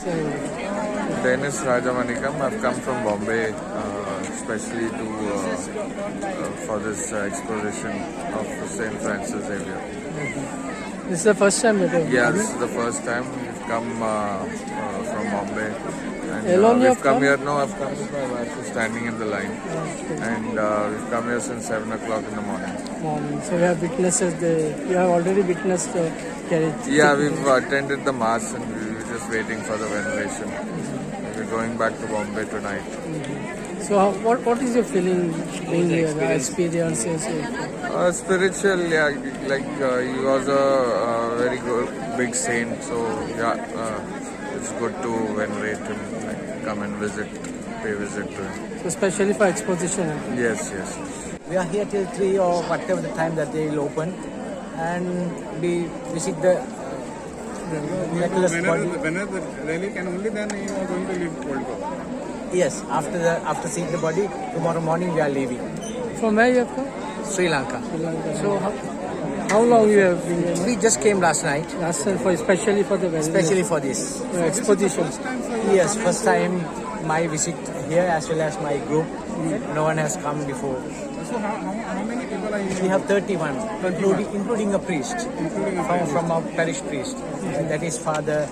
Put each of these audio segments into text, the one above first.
So, Dennis Rajamanikam. I've come from Bombay, especially to for this exposition of Saint Francis Xavier. this is the first time that you've Yeah, come? this is the first time we've come from Bombay. And, Alone you we've have come come? here. No, I've come with my wife who's standing in the line, Okay. and we've come here since 7 o'clock in the morning. Morning. So you have you have already witnessed the carriage. Yeah, we've attended the mass and we were just waiting for the veneration. We're going back to Bombay tonight. So what is your feeling being here, the experiences? Spiritual, yeah, like he was a very good, big saint, so yeah, it's good to venerate him, like, come and pay visit to him. So especially for exposition. Yes, yes. We are here till 3 or whatever the time that they will open, and we visit the miraculous body. When the relic and only then you are going to leave Old Goa. Yes, after seeing the body, tomorrow morning we are leaving From where you have come? Sri Lanka. Sri Lanka. So how long you have been here? We just came last night, Last time especially for the veneration, especially for this. exposition. Yes, first time my visit here as well as my group. No one has come before. So how many people are We have 31, including a priest, from our parish priest. And that is Father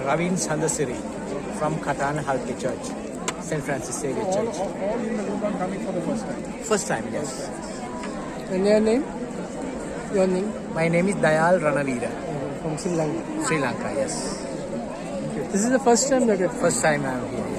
Ravin Sandasiri from Katana Halki Church, St. Francis Xavier Church. all in the group are coming for the first time? First time, yes. And your name? Your name? My name is Dayal Ranavira, From Sri Lanka. Sri Lanka, yes. This is the first time that you First time I am here.